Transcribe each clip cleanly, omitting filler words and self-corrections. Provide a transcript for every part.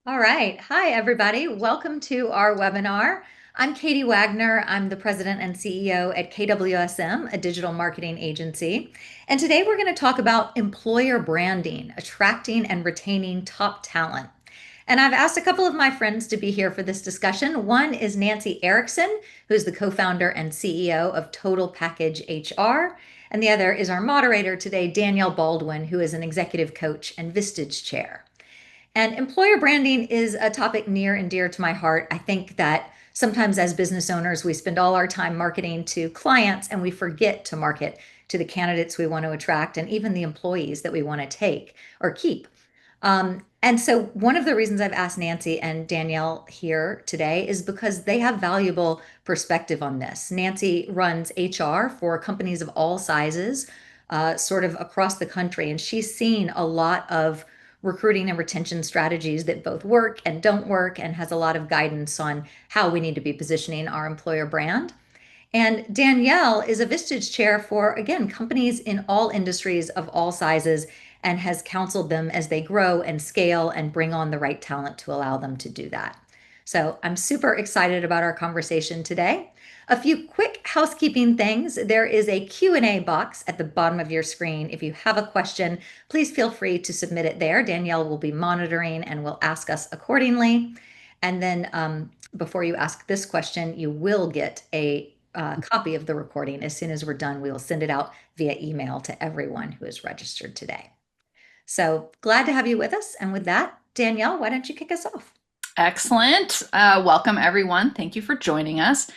All right. Hi, everybody. Welcome to our webinar. I'm Katie Wagner. I'm the president and CEO at KWSM, a digital marketing agency. And today we're going to talk about employer branding, attracting and retaining top talent. And I've asked a couple of my friends to be here for this discussion. One is Nancy Erickson, who's the co-founder and CEO of Total Package HR. And the other is our moderator today, Danielle Baldwin, who is an executive coach and Vistage chair. And employer branding is a topic near and dear to my heart. I think that sometimes as business owners, we spend all our time marketing to clients and we forget to market to the candidates we want to attract and even the employees that we want to take or keep. And so, one of the reasons I've asked Nancy and Danielle here today is because they have valuable perspective on this. Nancy runs HR for companies of all sizes, sort of across the country, and she's seen a lot of recruiting and retention strategies that both work and don't work, and has a lot of guidance on how we need to be positioning our employer brand. And Danielle is a Vistage chair for, again, companies in all industries of all sizes and has counseled them as they grow and scale and bring on the right talent to allow them to do that. So I'm super excited about our conversation today. A few quick housekeeping things. There is a Q&A box at the bottom of your screen. If you have a question, please feel free to submit it there. Danielle will be monitoring and will ask us accordingly. And then before you ask this question, you will get a copy of the recording. As soon as we're done, we will send it out via email to everyone who is registered today. So glad to have you with us. And with that, Danielle, why don't you kick us off? Excellent. Welcome, everyone. Thank you for joining us.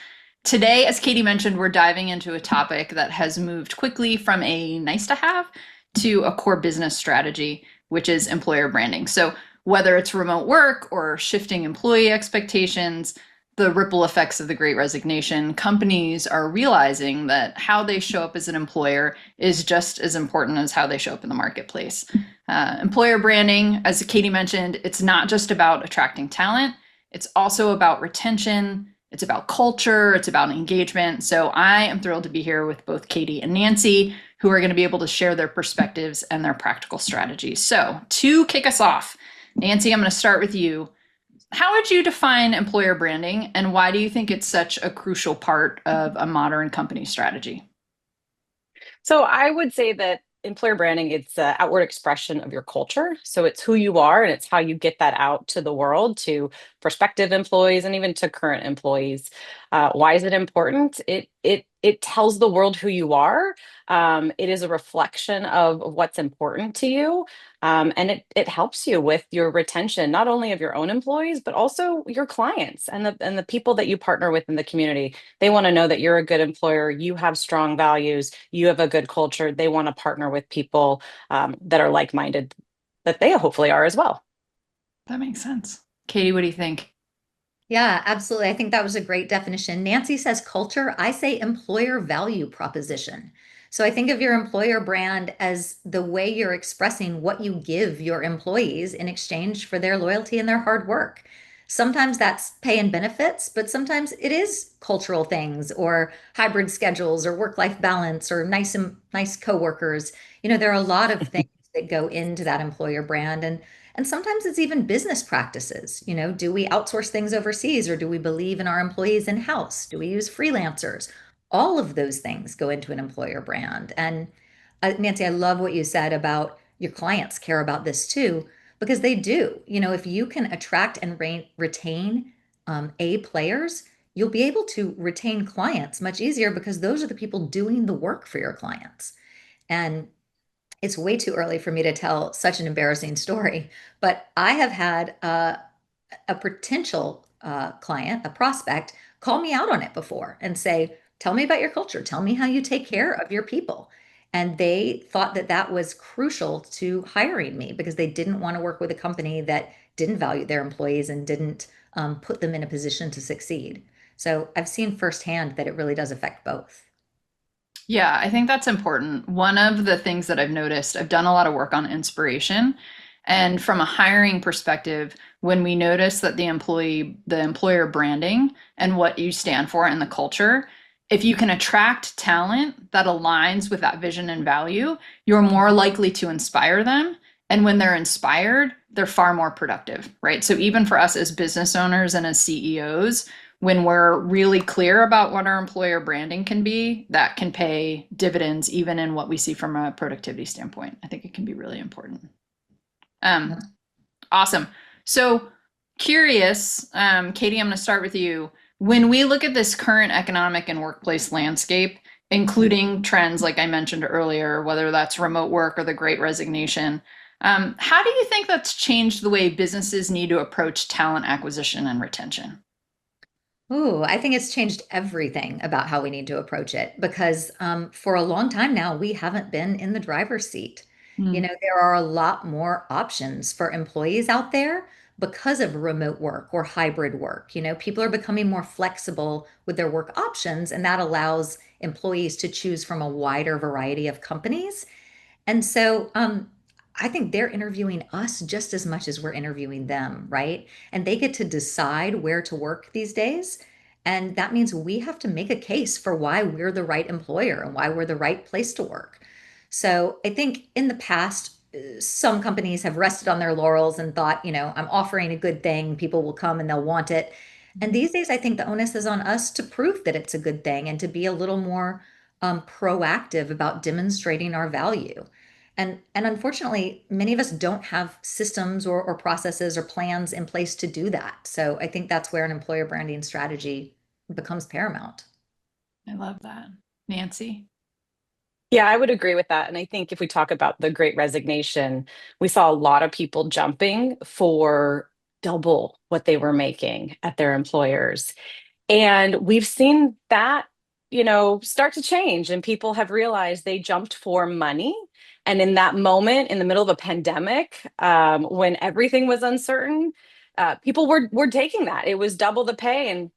Today, as Katie mentioned, we're diving into a topic that has moved quickly from a nice to have to a core business strategy, which is employer branding. So whether it's remote work or shifting employee expectations, the ripple effects of the Great Resignation, companies are realizing that how they show up as an employer is just as important as how they show up in the marketplace. Employer branding, as Katie mentioned, it's not just about attracting talent, it's also about retention, it's about culture, it's about engagement. So I am thrilled to be here with both Katie and Nancy, who are going to be able to share their perspectives and their practical strategies. So to kick us off, Nancy, I'm going to start with you. How would you define employer branding, and why do you think it's such a crucial part of a modern company strategy? So I would say that employer branding, it's an outward expression of your culture. So it's who you are and it's how you get that out to the world, to prospective employees and even to current employees. Why is it important? It tells the world who you are. It is a reflection of what's important to you. And it helps you with your retention, not only of your own employees, but also your clients and the people that you partner with in the community. They want to know that you're a good employer, you have strong values, you have a good culture. They want to partner with people that are like-minded, that they hopefully are as well. That makes sense. Katie, what do you think? Yeah, absolutely. I think that was a great definition. Nancy says culture. I say employer value proposition. So I think of your employer brand as the way you're expressing what you give your employees in exchange for their loyalty and their hard work. Sometimes that's pay and benefits, but sometimes it is cultural things or hybrid schedules or work-life balance or nice coworkers. There are a lot of things that go into that employer brand. And sometimes it's even business practices. Do we outsource things overseas or do we believe in our employees in-house? Do we use freelancers? All of those things go into an employer brand. And Nancy, I love what you said about your clients care about this too, because they do. If you can attract and retain A players, you'll be able to retain clients much easier because those are the people doing the work for your clients. And it's way too early for me to tell such an embarrassing story, but I have had a potential client, a prospect, call me out on it before and say, tell me about your culture. Tell me how you take care of your people. And they thought that that was crucial to hiring me because they didn't want to work with a company that didn't value their employees and didn't put them in a position to succeed. So I've seen firsthand that it really does affect both. Yeah, I think that's important. One of the things that I've noticed, I've done a lot of work on inspiration. And from a hiring perspective, when we notice that the employer branding and what you stand for and the culture, if you can attract talent that aligns with that vision and value, you're more likely to inspire them And when they're inspired, they're far more productive, right? So even for us as business owners and as CEOs, when we're really clear about what our employer branding can be, that can pay dividends even in what we see from a productivity standpoint. I think it can be really important. Um, awesome. So curious, Katie, I'm going to start with you. When we look at this current economic and workplace landscape, including trends like I mentioned earlier, whether that's remote work or the great resignation, how do you think that's changed the way businesses need to approach talent acquisition and retention? Ooh, I think it's changed everything about how we need to approach it because for a long time now, we haven't been in the driver's seat. You Mm. know, there are a lot more options for employees out there because of remote work or hybrid work. You know, people are becoming more flexible with their work options, and that allows employees to choose from a wider variety of companies. And so I think they're interviewing us just as much as we're interviewing them, right? And they get to decide where to work these days. And that means we have to make a case for why we're the right employer and why we're the right place to work. So I think in the past, some companies have rested on their laurels and thought, you know, I'm offering a good thing, people will come and they'll want it. And these days, I think the onus is on us to prove that it's a good thing and to be a little more proactive about demonstrating our value. And unfortunately, many of us don't have systems or processes or plans in place to do that. So I think that's where an employer branding strategy becomes paramount. I love that. Nancy? Yeah, I would agree with that. And I think if we talk about the great resignation, we saw a lot of people jumping for double what they were making at their employers. And we've seen that, start to change, and people have realized they jumped for money. And in that moment, in the middle of a pandemic, when everything was uncertain, people were taking that. It was double the pay, and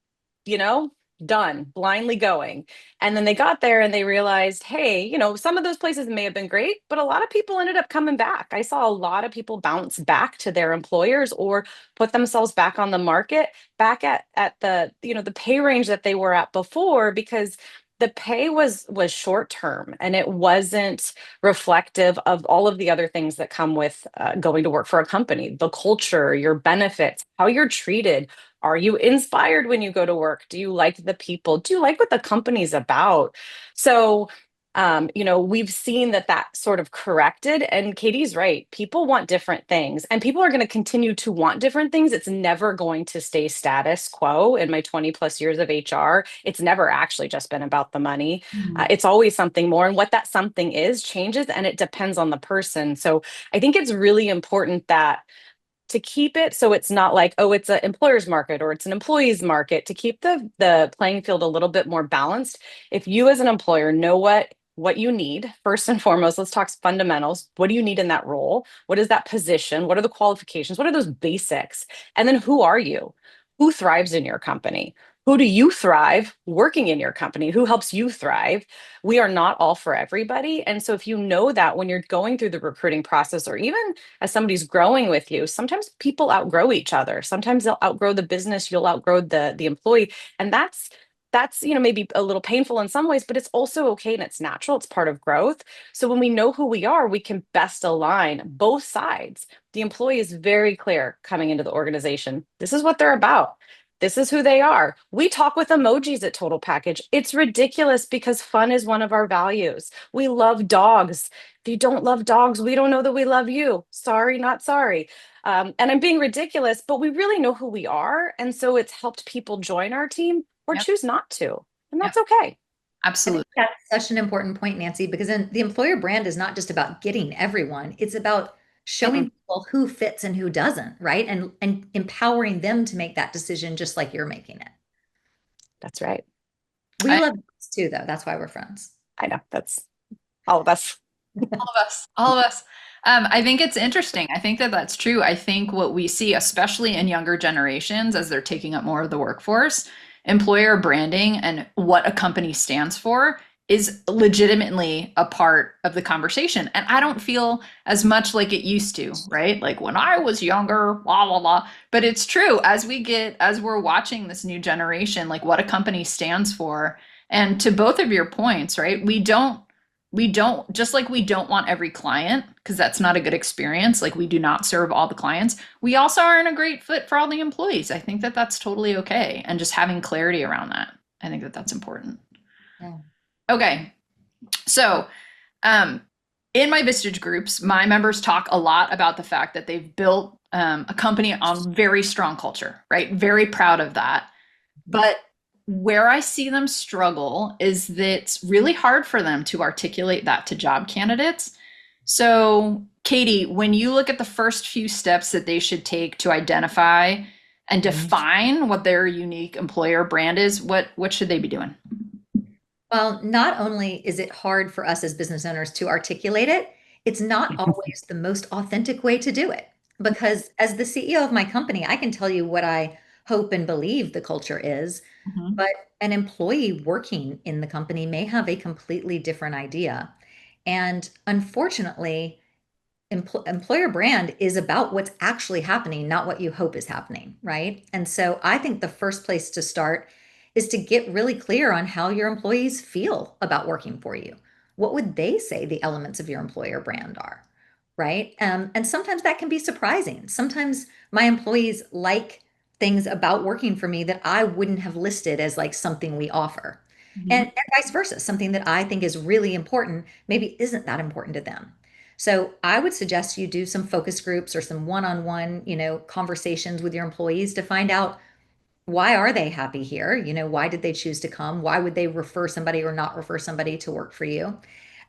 you know, done, blindly going. And then they got there and they realized, hey, some of those places may have been great, but a lot of people ended up coming back. I saw a lot of people bounce back to their employers or put themselves back on the market, back at the, the pay range that they were at before, because the pay was short term and it wasn't reflective of all of the other things that come with going to work for a company, the culture, your benefits, how you're treated. Are you inspired when you go to work? Do you like the people? Do you like what the company's about? So, we've seen that sort of corrected. And Katie's right. People want different things, and people are going to continue to want different things. It's never going to stay status quo. In my 20 plus years of HR, it's never actually just been about the money. Mm. It's always something more. And what that something is changes, and it depends on the person. So I think it's really important that to keep it so it's not like, oh, it's an employer's market or it's an employee's market, to keep the playing field a little bit more balanced. If you as an employer know what you need, first and foremost, let's talk fundamentals. What do you need in that role? What is that position? What are the qualifications? What are those basics? And then who are you? Who thrives in your company? Who do you thrive working in your company? Who helps you thrive? We are not all for everybody. And so if you know that when you're going through the recruiting process, or even as somebody's growing with you, sometimes people outgrow each other. Sometimes they'll outgrow the business, you'll outgrow the employee. And that's maybe a little painful in some ways, but it's also okay and it's natural. It's part of growth. So when we know who we are, we can best align both sides. The employee is very clear coming into the organization. This is what they're about. This is who they are. We talk with emojis at Total Package. It's ridiculous because fun is one of our values. We love dogs. If you don't love dogs, we don't know that we love you. Sorry, not sorry. And I'm being ridiculous, but we really know who we are. And so it's helped people join our team or Yep. choose not to. And Yep. that's okay. I think Absolutely. that's such an important point, Nancy, because then the employer brand is not just about getting everyone, it's about Mm-mm. showing people who fits and who doesn't, right? And empowering them to make that decision just like you're making it. That's right. We I, love this too, though. That's why we're friends. I know. That's all of us. all of us, all of us. I think it's interesting. I think that that's true. I think what we see, especially in younger generations, as they're taking up more of the workforce, employer branding and what a company stands for is legitimately a part of the conversation. And I don't feel as much like it used to, right? Like when I was younger, blah, blah, blah. But it's true as we're watching this new generation, like what a company stands for. And to both of your points, right? we don't, just like we don't want every client, because that's not a good experience. Like we do not serve all the clients. We also aren't a great fit for all the employees. I think that that's totally okay. And just having clarity around that, I think that that's important. Yeah. Okay. So, um, in my Vistage groups, my members talk a lot about the fact that they've built a company on very strong culture, right? Very proud of that. But where I see them struggle is that it's really hard for them to articulate that to job candidates. So, Katie, when you look at the first few steps that they should take to identify and define what their unique employer brand is, what should they be doing? Well, not only is it hard for us as business owners to articulate it, it's not always the most authentic way to do it. Because as the CEO of my company, I can tell you what I hope and believe the culture is, Mhm. but an employee working in the company may have a completely different idea. And unfortunately, employer brand is about what's actually happening, not what you hope is happening, right? And so I think the first place to start is to get really clear on how your employees feel about working for you. What would they say the elements of your employer brand are, right? And sometimes that can be surprising. Sometimes my employees like things about working for me that I wouldn't have listed as like something we offer. And vice versa, something that I think is really important maybe isn't that important to them. So I would suggest you do some focus groups or some one-on-one, conversations with your employees to find out why are they happy here? Why did they choose to come? Why would they refer somebody or not refer somebody to work for you?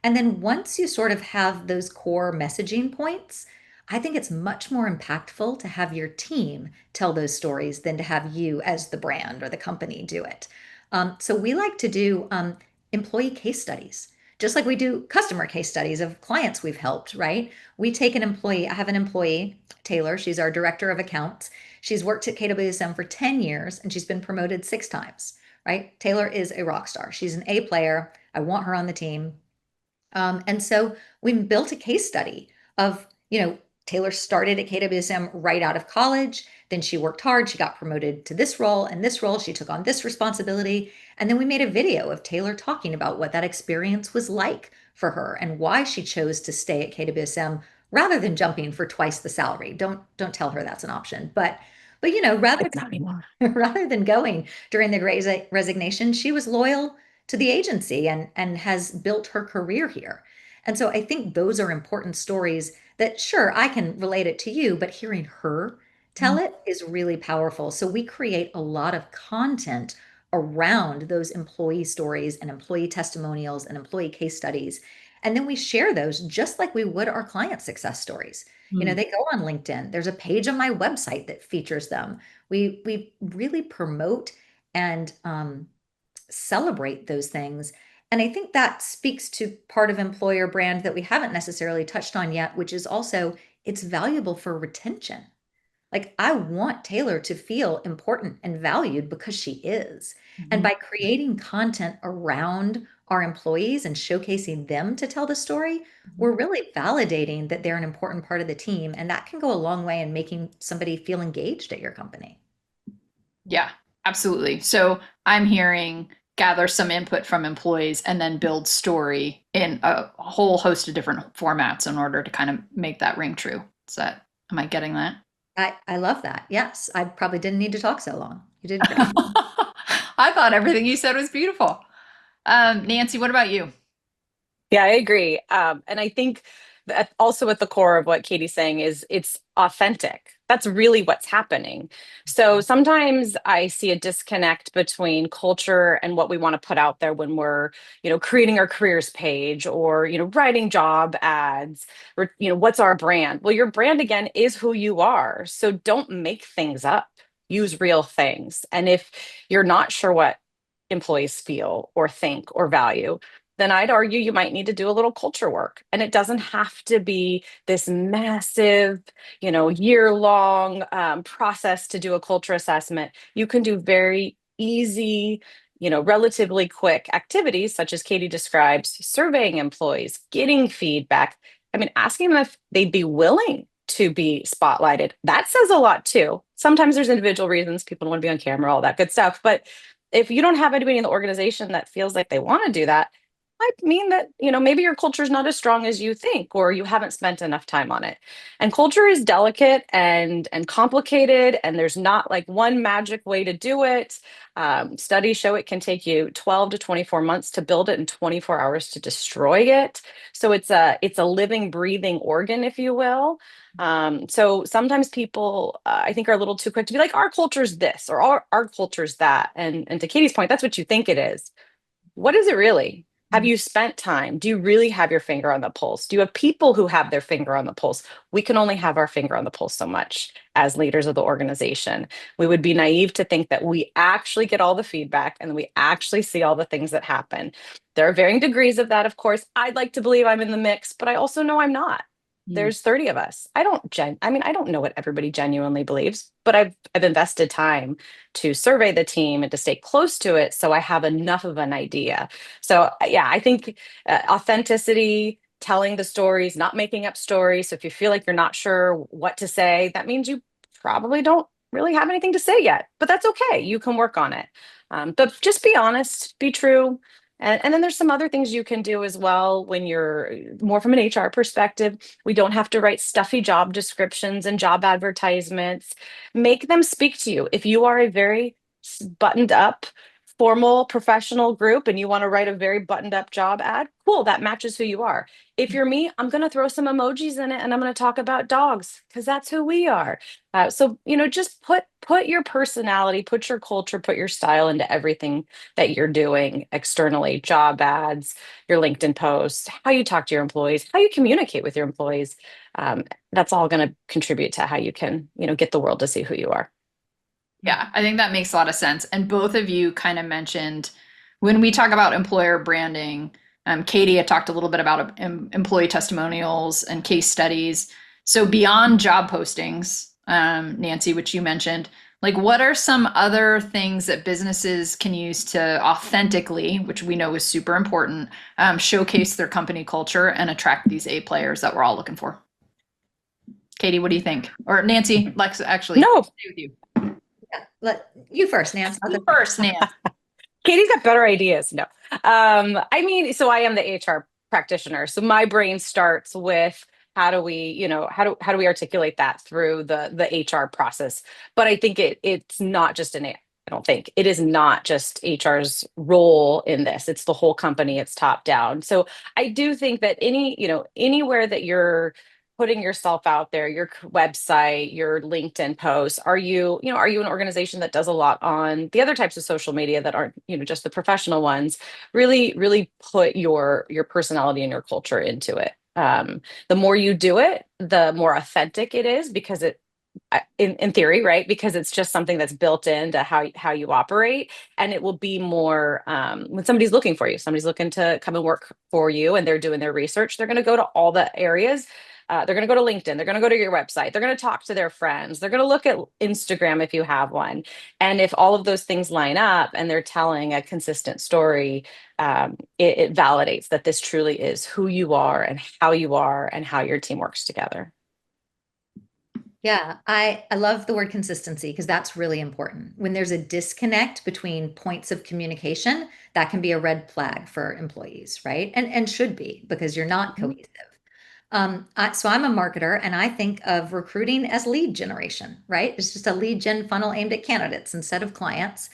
And then once you sort of have those core messaging points, I think it's much more impactful to have your team tell those stories than to have you as the brand or the company do it. So we like to do employee case studies, just like we do customer case studies of clients we've helped, right? We take an employee, I have an employee, Taylor, she's our director of accounts. She's worked at KWSM for 10 years and she's been promoted 6 times, right? Taylor is a rock star. She's an A player. I want her on the team. And so we built a case study of, Taylor started at KWSM right out of college. Then she worked hard. She got promoted to this role and this role. She took on this responsibility. And then we made a video of Taylor talking about what that experience was like for her and why she chose to stay at KWSM rather than jumping for twice the salary. Don't tell her that's an option. But rather It's not anymore. rather than going during the great resignation, she was loyal to the agency and has built her career here. And so I think those are important stories that sure I can relate it to you, but hearing her tell it is really powerful. So we create a lot of content around those employee stories and employee testimonials and employee case studies. And then we share those just like we would our client success stories. Mhm. They go on LinkedIn. There's a page on my website that features them. We really promote and celebrate those things. And I think that speaks to part of employer brand that we haven't necessarily touched on yet, which is also it's valuable for retention. Like, I want Taylor to feel important and valued because she is. And Mhm. by creating content around our employees and showcasing them to tell the story, we're really validating that they're an important part of the team. And that can go a long way in making somebody feel engaged at your company. Yeah, absolutely. So I'm hearing gather some input from employees and then build story in a whole host of different formats in order to kind of make that ring true. Am I getting that? I love that. Yes, I probably didn't need to talk so long. You did great. I thought everything you said was beautiful. Nancy, what about you? Yeah, I agree. And I think that also at the core of what Katie's saying is it's authentic. That's really what's happening. So sometimes I see a disconnect between culture and what we want to put out there when we're, creating our careers page or, writing job ads or, what's our brand? Well, your brand again is who you are. So don't make things up. Use real things. And if you're not sure what employees feel or think or value, then I'd argue you might need to do a little culture work. And it doesn't have to be this massive, year-long process to do a culture assessment. You can do very easy, relatively quick activities, such as Katie describes, surveying employees, getting feedback. I mean, asking them if they'd be willing to be spotlighted. That says a lot too. Sometimes there's individual reasons people don't want to be on camera, all that good stuff. But if you don't have anybody in the organization that feels like they want to do that, might mean that, maybe your culture is not as strong as you think, or you haven't spent enough time on it. And culture is delicate and complicated, and there's not like one magic way to do it. Studies show it can take you 12 to 24 months to build it and 24 hours to destroy it. So it's a living, breathing organ, if you will. So sometimes people, I think, are a little too quick to be like, our culture's this or our culture's that. And to Katie's point, that's what you think it is. What is it really? Have Mm. you spent time? Do you really have your finger on the pulse? Do you have people who have their finger on the pulse? We can only have our finger on the pulse so much as leaders of the organization. We would be naive to think that we actually get all the feedback and we actually see all the things that happen. There are varying degrees of that, of course. I'd like to believe I'm in the mix, but I also know I'm not. Mm. There's 30 of us. I don't know what everybody genuinely believes, but I've invested time to survey the team and to stay close to it so I have enough of an idea. So yeah, I think authenticity, telling the stories, not making up stories. So if you feel like you're not sure what to say, that means you probably don't really have anything to say yet, but that's okay. You can work on it. But just be honest, be true. And then there's some other things you can do as well when you're more from an HR perspective. We don't have to write stuffy job descriptions and job advertisements. Make them speak to you. If you are a very buttoned up, formal, professional group and you want to write a very buttoned up job ad, cool, that matches who you are. If you're me, I'm going to throw some emojis in it and I'm going to talk about dogs because that's who we are. So just put your personality, put your culture, put your style into everything that you're doing externally, job ads, your LinkedIn posts, how you talk to your employees, how you communicate with your employees. Um, that's all going to contribute to how you can, get the world to see who you are. Yeah, I think that makes a lot of sense. And both of you kind of mentioned when we talk about employer branding, Katie had talked a little bit about employee testimonials and case studies. So beyond job postings, Nancy, which you mentioned, like what are some other things that businesses can use to authentically, which we know is super important, showcase their company culture and attract these A players that we're all looking for? Katie, what do you think? Or Nancy, Lex, actually, No, stay with you. Yeah. Let you first, Nancy. I'll You go second. first, Nancy. Katie's got better ideas. No. I mean, so I am the HR practitioner. So my brain starts with how do we, how do we articulate that through the HR process? But I think it's not just I don't think it is not just HR's role in this. It's the whole company, it's top down. So I do think that anywhere that you're putting yourself out there, your website, your LinkedIn posts, are you an organization that does a lot on the other types of social media that aren't, just the professional ones? Really, really put your personality and your culture into it. The more you do it, the more authentic it is because in theory, right? Because it's just something that's built into how you operate, and it will be more when somebody's looking to come and work for you, and they're doing their research. They're going to go to all the areas. They're going to go to LinkedIn. They're going to go to your website. They're going to talk to their friends. They're going to look at Instagram if you have one. And if all of those things line up and they're telling a consistent story, it validates that this truly is who you are and how your team works together. Yeah, I love the word consistency because that's really important. When there's a disconnect between points of communication, that can be a red flag for employees, right? And should be because you're not Mhm. cohesive. So I'm a marketer and I think of recruiting as lead generation, right? It's just a lead gen funnel aimed at candidates instead of clients.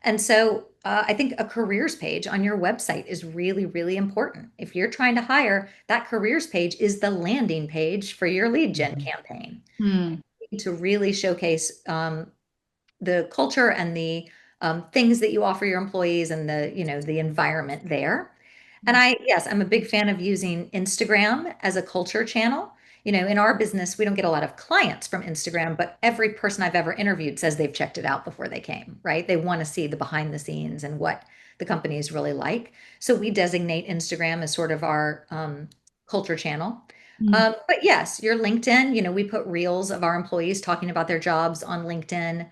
And so I think a careers page on your website is really, really important. If you're trying to hire, that careers page is the landing page for your lead gen campaign Hmm. to really showcase the culture and the things that you offer your employees and the environment there. And yes, I'm a big fan of using Instagram as a culture channel. In our business, we don't get a lot of clients from Instagram, but every person I've ever interviewed says they've checked it out before they came, right? They want to see the behind the scenes and what the company is really like. So we designate Instagram as sort of our culture channel. Hmm. But yes, your LinkedIn, we put reels of our employees talking about their jobs on LinkedIn.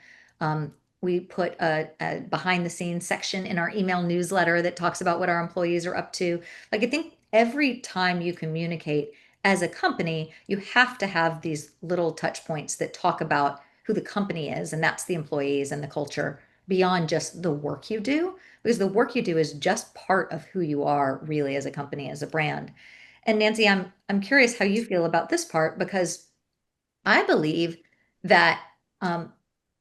We put a behind the scenes section in our email newsletter that talks about what our employees are up to. Like, I think every time you communicate as a company, you have to have these little touch points that talk about who the company is, and that's the employees and the culture beyond just the work you do, because the work you do is just part of who you are really as a company, as a brand. And Nancy, I'm curious how you feel about this part because I believe that um,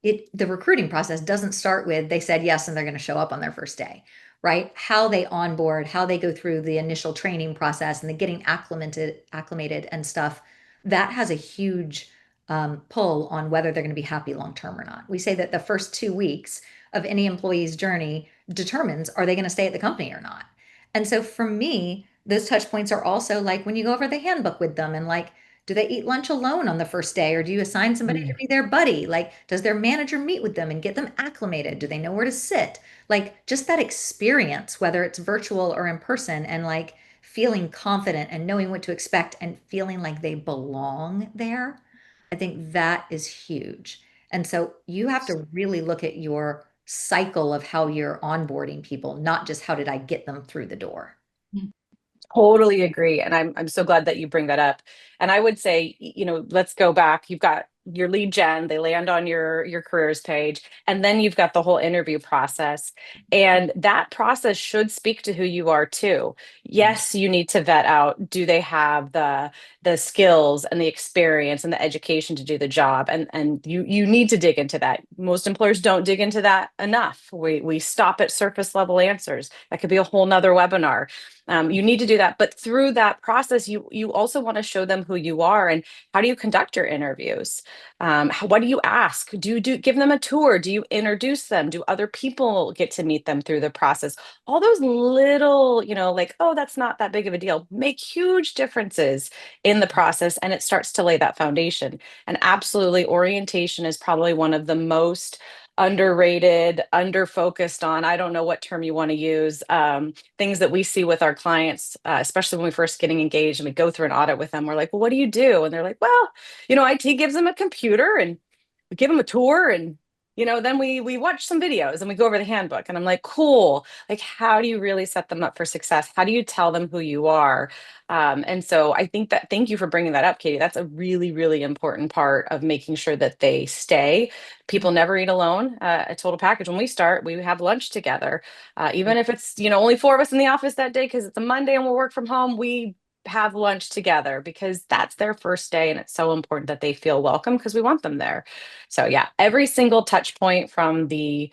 the recruiting process doesn't start with they said yes and they're going to show up on their first day, right? How they onboard, how they go through the initial training process and the getting acclimated and stuff, that has a huge pull on whether they're going to be happy long term or not. We say that the first 2 weeks of any employee's journey determines are they going to stay at the company or not. And so for me, those touch points are also like when you go over the handbook with them and like do they eat lunch alone on the first day, or do you assign somebody to Mm. be their buddy? Like, does their manager meet with them and get them acclimated? Do they know where to sit? Like, just that experience, whether it's virtual or in person, and like feeling confident and knowing what to expect and feeling like they belong there. I think that is huge. And so you have to really look at your cycle of how you're onboarding people, not just how did I get them through the door. Totally agree. And I'm so glad that you bring that up. And I would say, let's go back. You've got your lead gen, they land on your careers page, and then you've got the whole interview process. And that process should speak to who you are too. Yes, you need to vet out, do they have the skills and the experience and the education to do the job? And you need to dig into that. Most employers don't dig into that enough. We stop at surface level answers. That could be a whole nother webinar. You need to do that, but through that process, you also want to show them who you are and how do you conduct your interviews. What do you ask? Do give them a tour? Do you introduce them? Do other people get to meet them through the process? All those little, like, oh, that's not that big of a deal, make huge differences in the process, and it starts to lay that foundation. And absolutely, orientation is probably one of the most underrated, under-focused on, I don't know what term you want to use, things that we see with our clients, especially when we first getting engaged and we go through an audit with them. We're like, well, what do you do? And they're like, well, IT gives them a computer and we give them a tour, and then we watch some videos and we go over the handbook. And I'm like, cool. Like, how do you really set them up for success? How do you tell them who you are? And so I think that, thank you for bringing that up, Katie. That's a really, really important part of making sure that they stay. People never eat alone. A total package. When we start, we have lunch together. Even if it's, only four of us in the office that day because it's a Monday and we'll work from home, we have lunch together because that's their first day, and it's so important that they feel welcome because we want them there. So yeah, every single touch point from the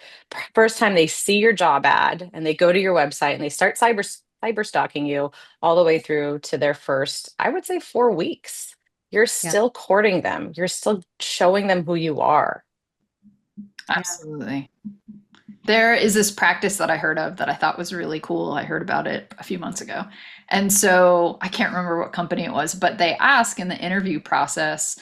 first time they see your job ad and they go to your website and they start cyber stalking you all the way through to their first, I would say, 4 weeks. You're Yeah. still courting them. You're still showing them who you are. Yeah. Absolutely. There is this practice that I heard of that I thought was really cool. I heard about it a few months ago. And so I can't remember what company it was, but they ask in the interview process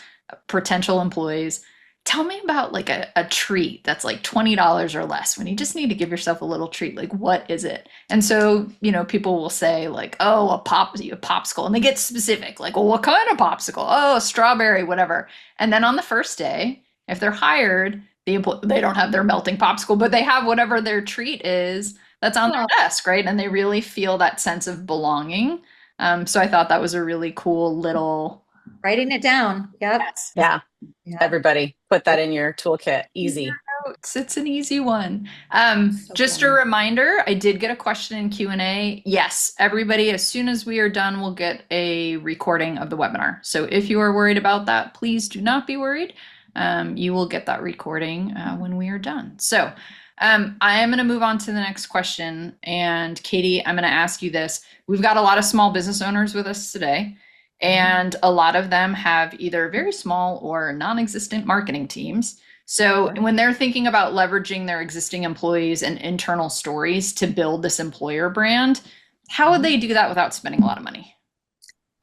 potential employees, tell me about like a treat that's like $20 or less when you just need to give yourself a little treat. Like, what is it? And so, people will say like, oh, a popsicle. And they get specific, like, well, what kind of popsicle? Oh, a strawberry, whatever. And then on the first day, if they're hired, they don't have their melting popsicle, but they have whatever their treat is that's on their Oh, desk, right? And they really feel that sense of belonging. So I thought that was a really cool little. writing it down. Yep. Yes. Yeah, Yeah. everybody put that Yep. in your toolkit. Easier Easy. notes. It's an easy one. So Just a fun. reminder, I did get a question in Q&A. Yes, everybody, as soon as we are done, we'll get a recording of the webinar. So if you are worried about that, please do not be worried. You will get that recording when we are done. So I am going to move on to the next question. And Katie, I'm going to ask you this. We've got a lot of small business owners with us today. And a lot of them have either very small or non-existent marketing teams. So when they're thinking about leveraging their existing employees and internal stories to build this employer brand, how would they do that without spending a lot of money?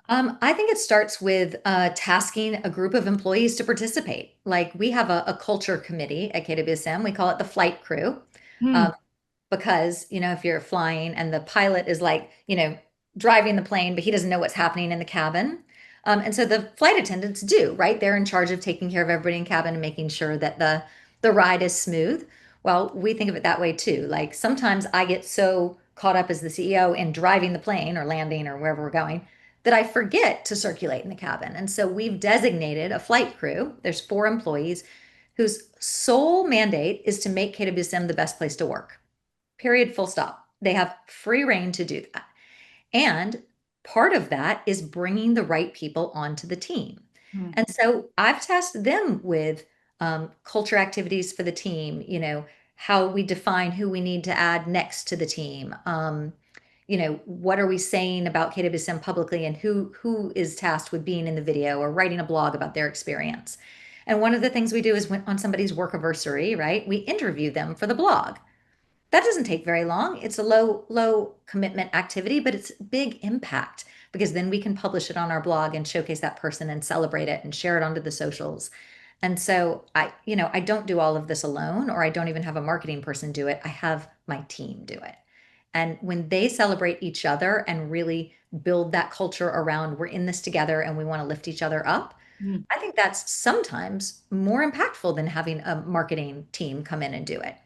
I think it starts with tasking a group of employees to participate. Like we have a culture committee at KWSM. We call it the flight crew. Hmm. Um, because, if you're flying and the pilot is like, driving the plane, but he doesn't know what's happening in the cabin. And so the flight attendants do, right? They're in charge of taking care of everybody in cabin and making sure that the ride is smooth. Well, we think of it that way too. Like sometimes I get so caught up as the CEO in driving the plane or landing or wherever we're going that I forget to circulate in the cabin. And so we've designated a flight crew. There's 4 employees whose sole mandate is to make KWSM the best place to work. Period, full stop. They have free reign to do that. And part of that is bringing the right people onto the team. Mm. And so I've tasked them with culture activities for the team, how we define who we need to add next to the team. What are we saying about KWSM publicly, and who is tasked with being in the video or writing a blog about their experience. And one of the things we do is when on somebody's work anniversary, right? We interview them for the blog. That doesn't take very long. It's a low commitment activity, but it's big impact because then we can publish it on our blog and showcase that person and celebrate it and share it onto the socials. And so I don't do all of this alone, or I don't even have a marketing person do it. I have my team do it. And when they celebrate each other and really build that culture around we're in this together and we want to lift each other up, Mm. I think that's sometimes more impactful than having a marketing team come in and do it.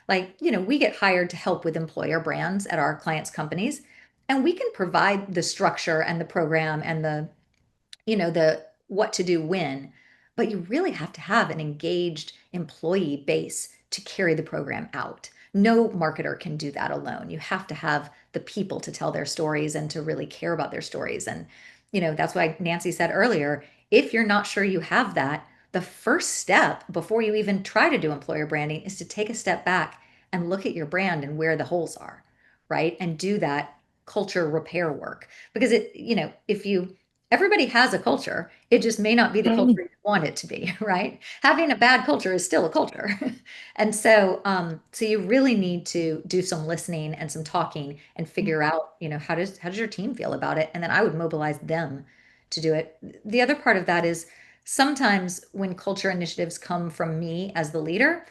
Like, we get hired to help with employer brands at our clients' companies, and we can provide the structure and the program and the what to do when, but you really have to have an engaged employee base to carry the program out. No marketer can do that alone. You have to have the people to tell their stories and to really care about their stories. And, that's why Nancy said earlier, if you're not sure you have that, the first step before you even try to do employer branding is to take a step back and look at your brand and where the holes are, right? And do that culture repair work. Because if you everybody has a culture. It just may not be the culture you want it to be, right? Having a bad culture is still a culture. And so you really need to do some listening and some talking and figure out, how does your team feel about it? And then I would mobilize them to do it. The other part of that is sometimes when culture initiatives come from me as the leader,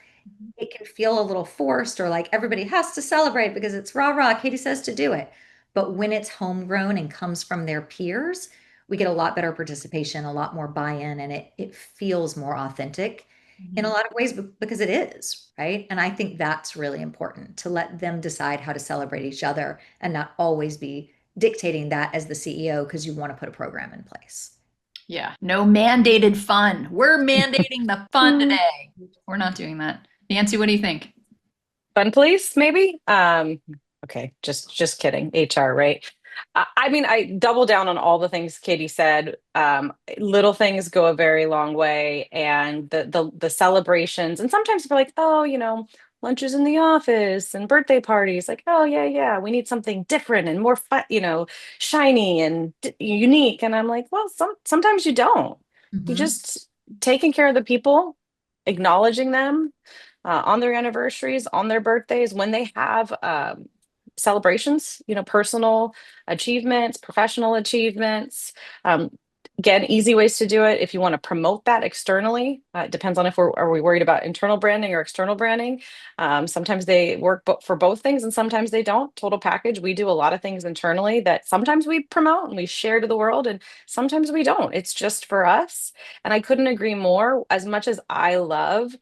it can feel a little forced or like everybody has to celebrate because it's rah rah, Katie says to do it. But when it's homegrown and comes from their peers, we get a lot better participation, a lot more buy-in, and it feels more authentic in a Mhm. lot of ways because it is, right? And I think that's really important to let them decide how to celebrate each other and not always be dictating that as the CEO because you want to put a program in place. Yeah, no mandated fun. We're mandating the fun Mm. today. We're not doing that. Nancy, what do you think? Fun police, maybe. Okay, just kidding. HR, right? I mean, I double down on all the things Katie said. Little things go a very long way, and the celebrations, and sometimes people are like, oh, lunches in the office and birthday parties. Like, oh yeah, yeah, we need something different and more fun, shiny and unique. And I'm like, well, sometimes you don't. You Mhm. just taking care of the people, acknowledging them on their anniversaries, on their birthdays, when they have celebrations, personal achievements, professional achievements. Um, Again, easy ways to do it. If you want to promote that externally, it depends on if are we worried about internal branding or external branding. Sometimes they work for both things, and sometimes they don't. Total package. We do a lot of things internally that sometimes we promote and we share to the world, and sometimes we don't. It's just for us. And I couldn't agree more. As much as I love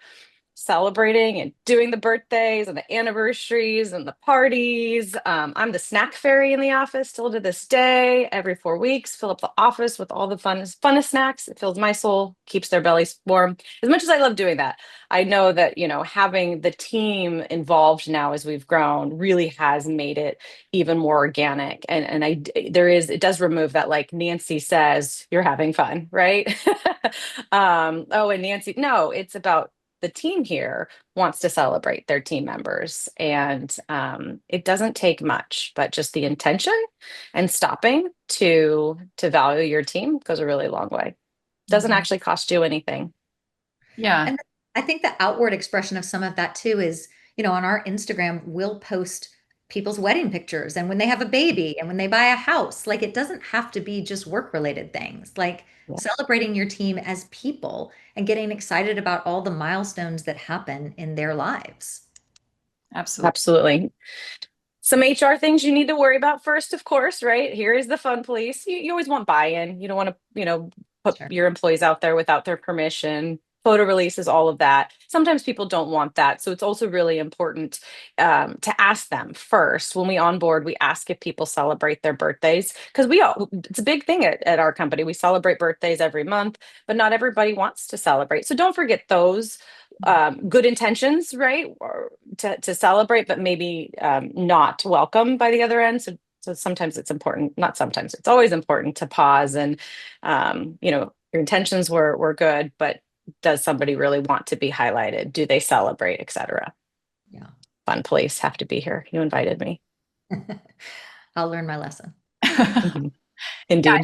celebrating and doing the birthdays and the anniversaries and the parties. I'm the snack fairy in the office still to this day. Every 4 weeks, fill up the office with all the funnest snacks. It fills my soul, keeps their bellies warm. As much as I love doing that, I know that having the team involved now as we've grown really has made it even more organic. And it does remove that, like Nancy says, you're having fun, right? Oh, and Nancy, no, it's about the team here wants to celebrate their team members. And it doesn't take much, but just the intention and stopping to value your team goes a really long way. Doesn't Mhm. actually cost you anything. Yeah. And I think the outward expression of some of that too is, on our Instagram, we'll post people's wedding pictures and when they have a baby and when they buy a house. Like it doesn't have to be just work related things, like Yeah, celebrating your team as people and getting excited about all the milestones that happen in their lives. Absolutely. absolutely. Some HR things you need to worry about first, of course, right? Here is the fun police. You always want buy-in. You don't want to, put Sure. your employees out there without their permission. Photo releases, all of that. Sometimes people don't want that. So it's also really important to ask them first. When we onboard, we ask if people celebrate their birthdays because it's a big thing at our company. We celebrate birthdays every month, but not everybody wants to celebrate. So don't forget those good intentions, right? Or to celebrate, but maybe not welcome by the other end. So sometimes it's important, not sometimes, it's always important to pause and, your intentions were good, but does somebody really want to be highlighted? Do they celebrate, etc.? Yeah. Fun place, have to be here. You invited me. I'll learn my lesson. Mhm. Yeah, Indeed.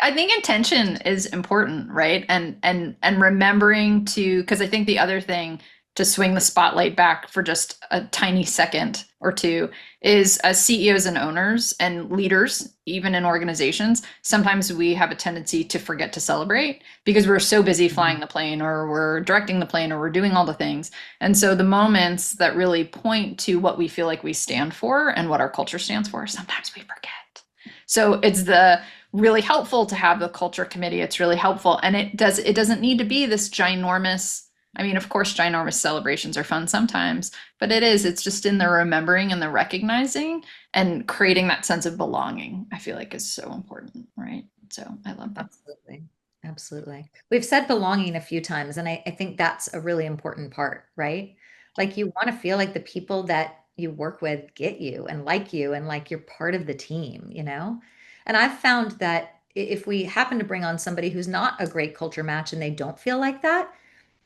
I think intention is important, right? And remembering to, because I think the other thing, to swing the spotlight back for just a tiny second or two, is as CEOs and owners and leaders, even in organizations, sometimes we have a tendency to forget to celebrate because we're so busy flying the plane, or we're directing the plane, or we're doing all the things. And so the moments that really point to what we feel like we stand for and what our culture stands for, sometimes we forget. So it's the really helpful to have the culture committee. It's really helpful. And it doesn't need to be this ginormous, I mean, of course, ginormous celebrations are fun sometimes, but it's just in the remembering and the recognizing and creating that sense of belonging, I feel like is so important, right? So I love that. Absolutely. Absolutely. We've said belonging a few times, and I think that's a really important part, right? Like you want to feel like the people that you work with get you and like you're part of the team, you know? And I've found that if we happen to bring on somebody who's not a great culture match and they don't feel like that,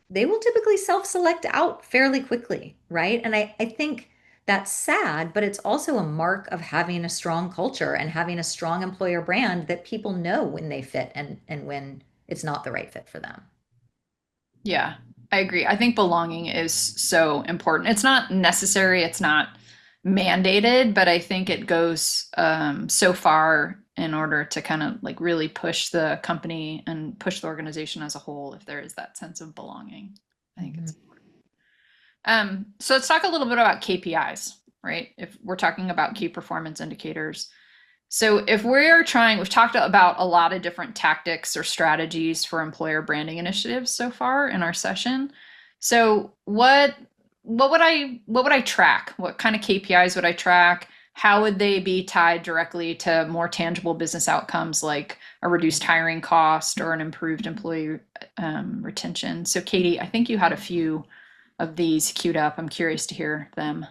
they will typically self-select out fairly quickly, right? And I think that's sad, but it's also a mark of having a strong culture and having a strong employer brand that people know when they fit and when it's not the right fit for them. Yeah, I agree. I think belonging is so important. It's not necessary, it's not mandated, but I think it goes so far in order to kind of like really push the company and push the organization as a whole if there is that sense of belonging. I think Mhm. it's so let's talk a little bit about KPIs, right? If we're talking about key performance indicators. So if we're trying, we've talked about a lot of different tactics or strategies for employer branding initiatives so far in our session. So what would I track? What kind of KPIs would I track? How would they be tied directly to more tangible business outcomes like a reduced hiring cost or an improved employee retention? So Katie, I think you had a few of these queued up. I'm curious to hear them.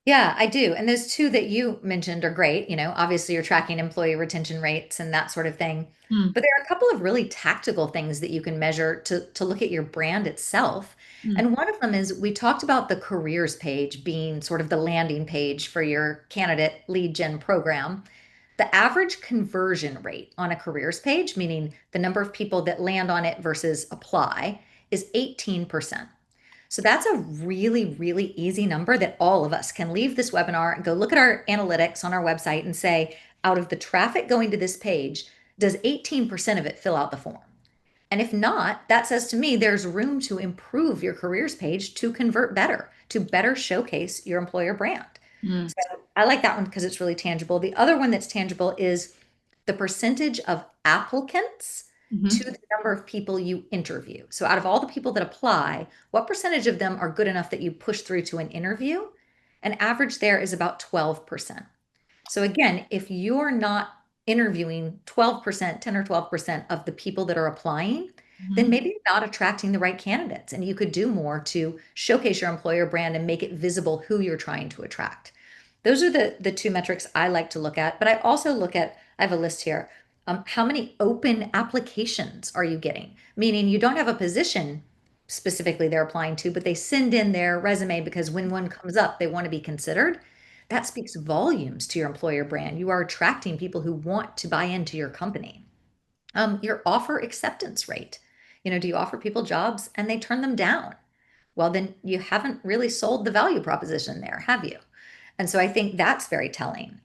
Yeah, I do. And those two that you mentioned are great. You know, obviously you're tracking employee retention rates and that sort of thing. Hmm. But there are a couple of really tactical things that you can measure to look at your brand itself. Hmm. And one of them is we talked about the careers page being sort of the landing page for your candidate lead gen program. The average conversion rate on a careers page, meaning the number of people that land on it versus apply, is 18%. So that's a really, really easy number that all of us can leave this webinar and go look at our analytics on our website and say, out of the traffic going to this page, does 18% of it fill out the form? And if not, that says to me there's room to improve your careers page to convert better, to better showcase your employer brand. Hmm. So I like that one because it's really tangible. The other one that's tangible is the percentage of applicants to Mhm. the number of people you interview. So out of all the people that apply, what percentage of them are good enough that you push through to an interview? An average there is about 12%. So again, if you're not interviewing 12%, 10 or 12% of the people that are applying, then Mhm. maybe you're not attracting the right candidates and you could do more to showcase your employer brand and make it visible who you're trying to attract. Those are the two metrics I like to look at, but I also look at, I have a list here. How many open applications are you getting? Meaning you don't have a position specifically they're applying to, but they send in their resume because when one comes up, they want to be considered. That speaks volumes to your employer brand. You are attracting people who want to buy into your company. Your offer acceptance rate. You know, do you offer people jobs and they turn them down? Well, then you haven't really sold the value proposition there, have you? And so I think that's very telling.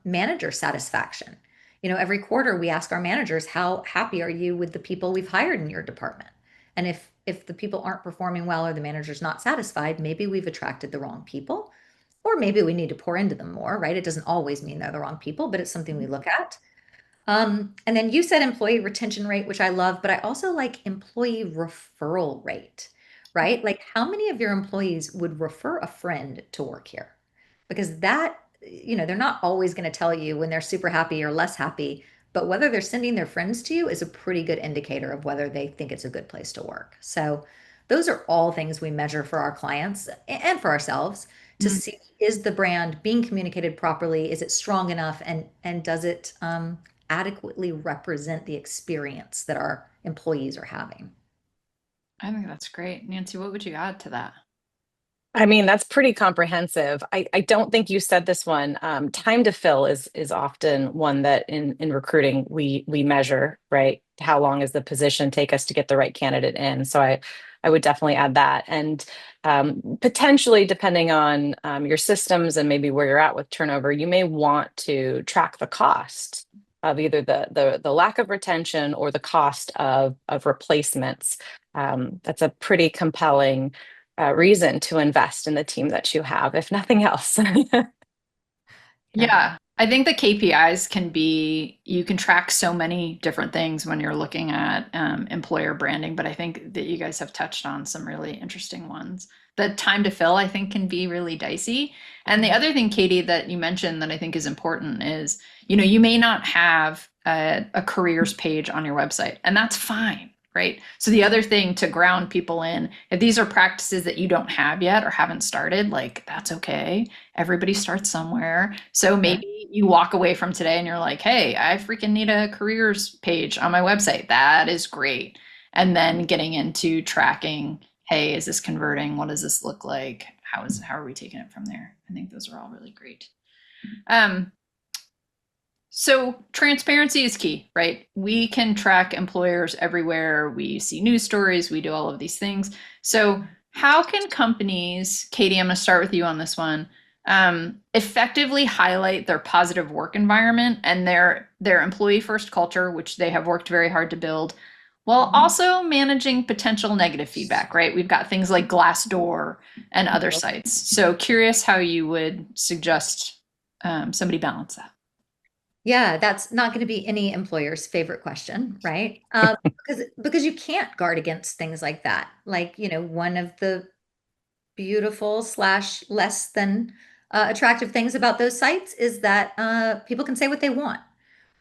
Manager satisfaction. You know, every quarter we ask our managers, how happy are you with the people we've hired in your department? And if the people aren't performing well or the manager's not satisfied, maybe we've attracted the wrong people, or maybe we need to pour into them more, right? It doesn't always mean they're the wrong people, but it's something we look at. And then you said employee retention rate, which I love, but I also like employee referral rate, right? Like how many of your employees would refer a friend to work here? Because that, you know, they're not always going to tell you when they're super happy or less happy, but whether they're sending their friends to you is a pretty good indicator of whether they think it's a good place to work. So Those are all things we measure for our clients and for ourselves to Mm. see, is the brand being communicated properly? Is it strong enough? And does it adequately represent the experience that our employees are having? I think that's great. Nancy, what would you add to that? I mean, that's pretty comprehensive. I don't think you said this one. Time to fill is often one that in recruiting we measure, right? How long does the position take us to get the right candidate in? So I would definitely add that. And potentially, depending on your systems and maybe where you're at with turnover, you may want to track the cost of either the lack of retention or the cost of replacements. That's a pretty compelling reason to invest in the team that you have, if nothing else. Yeah. Yeah, I think the KPIs can be, you can track so many different things when you're looking at employer branding, but I think that you guys have touched on some really interesting ones. The time to fill, I think, can be really dicey. And the other thing, Katie, that you mentioned that I think is important is, you may not have a careers page on your website, and that's fine. Right. So the other thing to ground people in, if these are practices that you don't have yet or haven't started, like that's okay. Everybody starts somewhere. So Right. maybe you walk away from today and you're like, hey, I freaking need a careers page on my website. That is great. And then getting into tracking, hey, is this converting? What does this look like? How are we taking it from there? I think those are all really great. Um, so transparency is key, right? We can track employers everywhere. We see news stories, we do all of these things. So how can companies, Katie, I'm going to start with you on this one, effectively highlight their positive work environment and their employee first culture, which they have worked very hard to build, while also managing potential negative feedback, right? We've got things like Glassdoor and other sites. So curious how you would suggest somebody balance that. Yeah, that's not going to be any employer's favorite question, right? Because you can't guard against things like that. Like, one of the beautiful slash less than attractive things about those sites is that people can say what they want,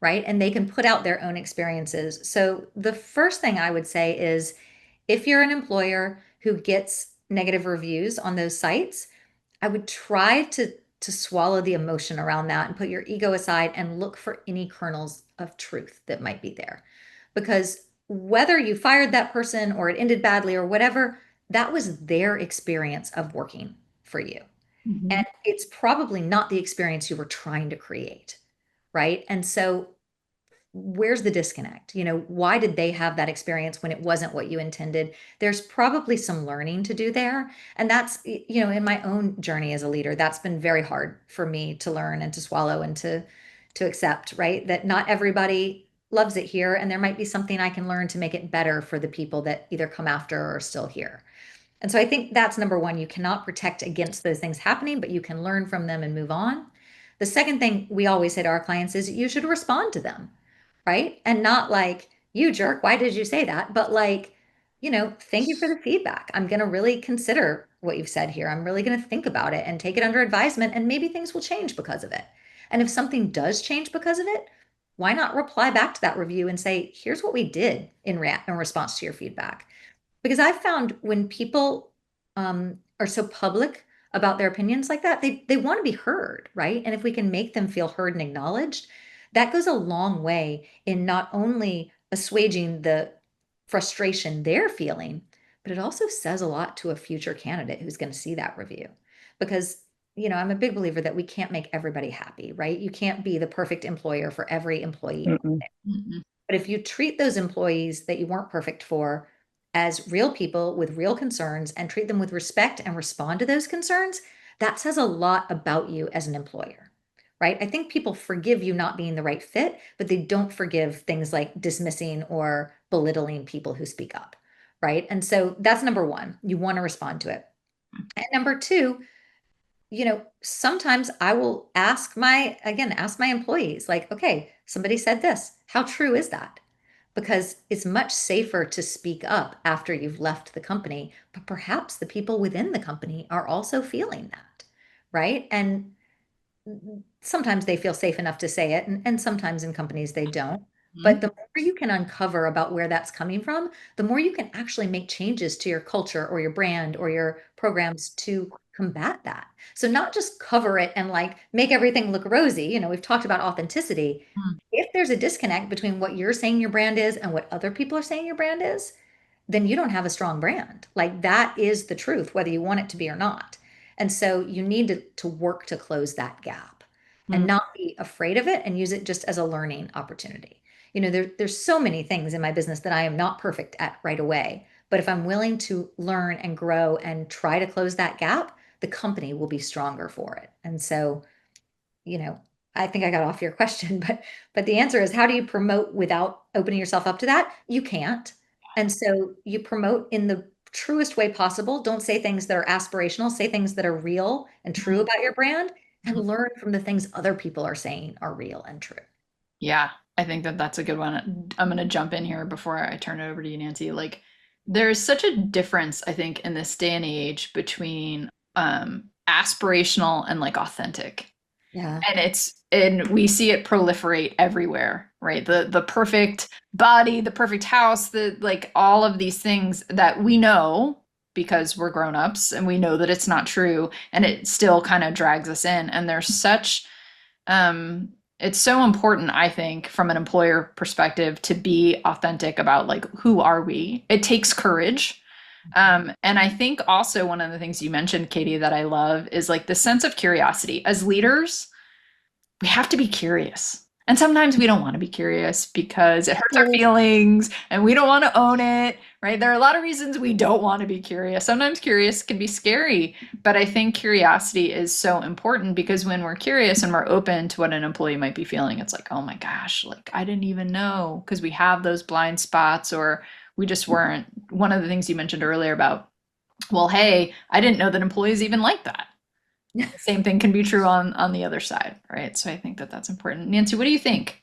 right? And they can put out their own experiences. So the first thing I would say is if you're an employer who gets negative reviews on those sites, I would try to swallow the emotion around that and put your ego aside and look for any kernels of truth that might be there. Because whether you fired that person or it ended badly or whatever, that was their experience of working for you. Mhm. And it's probably not the experience you were trying to create, right? And so where's the disconnect? Why did they have that experience when it wasn't what you intended? There's probably some learning to do there. And that's, in my own journey as a leader, that's been very hard for me to learn and to swallow and to accept, right? That not everybody loves it here. And there might be something I can learn to make it better for the people that either come after or are still here. And so I think that's number one. You cannot protect against those things happening, but you can learn from them and move on. The second thing we always say to our clients is you should respond to them, right? And not like, you jerk, why did you say that? But like, thank you for the feedback. I'm going to really consider what you've said here. I'm really going to think about it and take it under advisement, and maybe things will change because of it. And if something does change because of it, why not reply back to that review and say, here's what we did in response to your feedback? Because I've found when people are so public about their opinions like that, they want to be heard, right? And if we can make them feel heard and acknowledged, that goes a long way in not only assuaging the frustration they're feeling, but it also says a lot to a future candidate who's going to see that review. Because, I'm a big believer that we can't make everybody happy, right? You can't be the perfect employer for every employee. Mm-mm. Mhm. But if you treat those employees that you weren't perfect for as real people with real concerns and treat them with respect and respond to those concerns, that says a lot about you as an employer, right? I think people forgive you not being the right fit, but they don't forgive things like dismissing or belittling people who speak up, right? And so that's number one. You want to respond to it. And number two, sometimes I will ask my employees, like, okay, somebody said this. How true is that? Because it's much safer to speak up after you've left the company, but perhaps the people within the company are also feeling that, right? And sometimes they feel safe enough to say it, and sometimes in companies they don't. But the more you can uncover about where that's coming from, the more you can actually make changes to your culture or your brand or your programs to combat that. So not just cover it and like make everything look rosy. We've talked about authenticity. Mhm. If there's a disconnect between what you're saying your brand is and what other people are saying your brand is, then you don't have a strong brand. Like that is the truth, whether you want it to be or not. And so you need to work to close that gap and Mhm. not be afraid of it and use it just as a learning opportunity. There's so many things in my business that I am not perfect at right away. But if I'm willing to learn and grow and try to close that gap, the company will be stronger for it. And so, you know, I think I got off your question, but the answer is how do you promote without opening yourself up to that? You can't. And so you promote in the truest way possible. Don't say things that are aspirational, say things that are real and true Mhm. about your brand and Mhm. learn from the things other people are saying are real and true. Yeah, I think that that's a good one. I'm going to jump in here before I turn it over to you, Nancy. Like, there's such a difference, I think, in this day and age between aspirational and like authentic. Yeah. And we see it proliferate everywhere, right? The perfect body, the perfect house, the like all of these things that we know because we're grown-ups and we know that it's not true, and it still kind of drags us in. And there's such it's so important, I think, from an employer perspective to be authentic about like who are we. It takes courage. And I think also one of the things you mentioned, Katie, that I love is like the sense of curiosity. As leaders, we have to be curious. And sometimes we don't want to be curious because it hurts our feelings and we don't want to own it, right? There are a lot of reasons we don't want to be curious. Sometimes curious can be scary, but I think curiosity is so important because when we're curious and we're open to what an employee might be feeling, it's like, oh my gosh, like I didn't even know because we have those blind spots or we just weren't. One of the things you mentioned earlier about, well, hey, I didn't know that employees even like that. The same thing can be true on the other side, right? So I think that that's important. Nancy, what do you think?